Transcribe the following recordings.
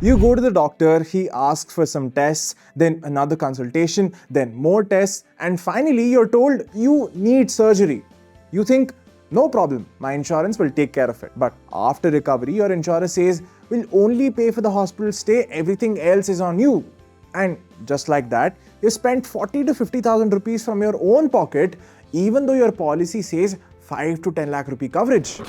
You go to the doctor, he asks for some tests, then another consultation, then more tests, and finally you're told you need surgery. You think, no problem, my insurance will take care of it. But after recovery, your insurer says, we'll only pay for the hospital stay, everything else is on you. And just like that, you spent 40 to 50,000 rupees from your own pocket, even though your policy says 5 to 10 lakh rupee coverage.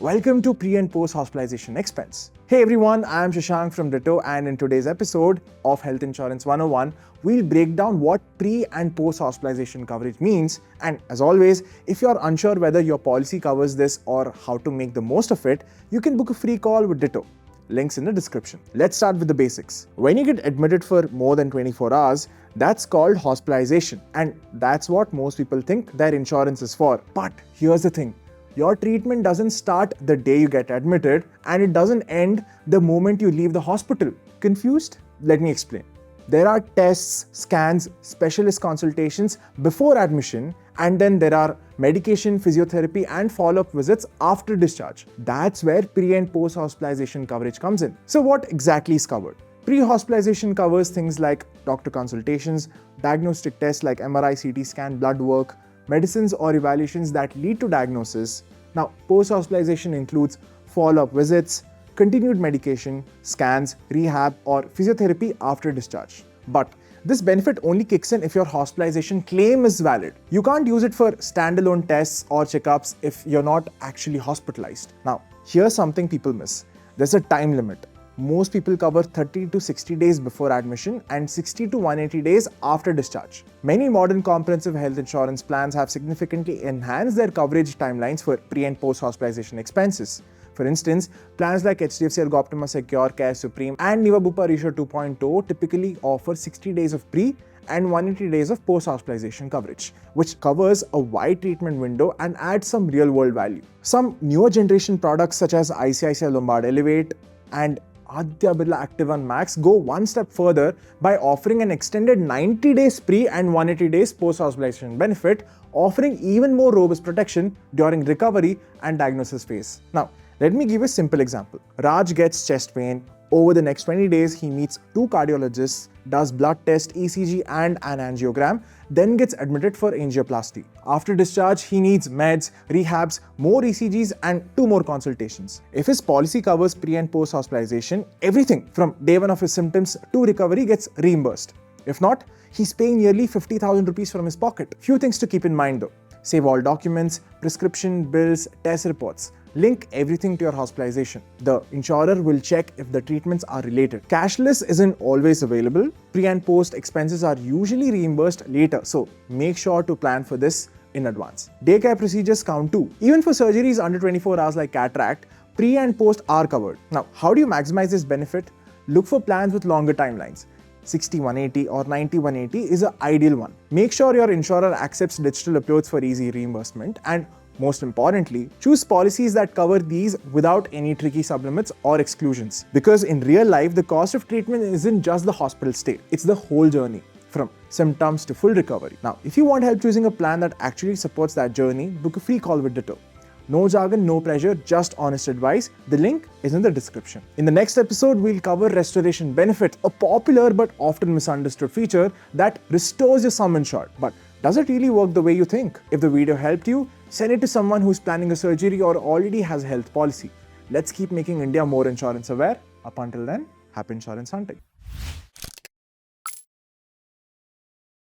Welcome to Pre and Post-Hospitalisation Expense. Hey everyone, I am Shashank from Ditto, and in today's episode of Health Insurance 101, we'll break down what pre and post-hospitalization coverage means. And as always, if you're unsure whether your policy covers this or how to make the most of it, you can book a free call with Ditto. Links in the description. Let's start with the basics. When you get admitted for more than 24 hours, that's called hospitalization. And that's what most people think their insurance is for. But here's the thing. Your treatment doesn't start the day you get admitted, and it doesn't end the moment you leave the hospital. Confused? Let me explain. There are tests, scans, specialist consultations before admission, and then there are medication, physiotherapy, and follow-up visits after discharge. That's where pre- and post-hospitalization coverage comes in. So what exactly is covered? Pre-hospitalization covers things like doctor consultations, diagnostic tests like MRI, CT scan, blood work, medicines or evaluations that lead to diagnosis. Now, post-hospitalization includes follow-up visits, continued medication, scans, rehab, or physiotherapy after discharge. But this benefit only kicks in if your hospitalization claim is valid. You can't use it for standalone tests or checkups if you're not actually hospitalized. Now, here's something people miss. There's a time limit. Most people cover 30 to 60 days before admission and 60 to 180 days after discharge. Many modern comprehensive health insurance plans have significantly enhanced their coverage timelines for pre- and post-hospitalization expenses. For instance, plans like HDFC Ergo Optima Secure, Care Supreme, and Niva Bupa Resho 2.0 typically offer 60 days of pre- and 180 days of post-hospitalization coverage, which covers a wide treatment window and adds some real-world value. Some newer generation products such as ICICI Lombard Elevate and Aditya Birla Active One Max go one step further by offering an extended 90 days pre and 180 days post-hospitalization benefit, offering even more robust protection during recovery and diagnosis phase. Now, let me give a simple example. Raj gets chest pain. Over the next 20 days, he meets 2 cardiologists, does blood test, ECG and an angiogram, then gets admitted for angioplasty. After discharge, he needs meds, rehabs, more ECGs and 2 more consultations. If his policy covers pre- and post-hospitalization, everything from day 1 of his symptoms to recovery gets reimbursed. If not, he's paying nearly 50,000 rupees from his pocket. Few things to keep in mind though. Save all documents, prescription, bills, test reports. Link everything to your hospitalization. The insurer will check if the treatments are related. Cashless isn't always available. Pre and post expenses are usually reimbursed later, so make sure to plan for this in advance. Daycare procedures count too. Even for surgeries under 24 hours like cataract, pre and post are covered. Now, how do you maximize this benefit? Look for plans with longer timelines. 60-180 or 90-180 is an ideal one. Make sure your insurer accepts digital uploads for easy reimbursement, and most importantly, choose policies that cover these without any tricky sublimits or exclusions. Because in real life, the cost of treatment isn't just the hospital stay, it's the whole journey, from symptoms to full recovery. Now, if you want help choosing a plan that actually supports that journey, book a free call with Ditto. No jargon, no pressure, just honest advice. The link is in the description. In the next episode, we'll cover restoration benefit, a popular but often misunderstood feature that restores your sum insured. But does it really work the way you think? If the video helped you, send it to someone who's planning a surgery or already has a health policy. Let's keep making India more insurance aware. Up until then, happy insurance hunting.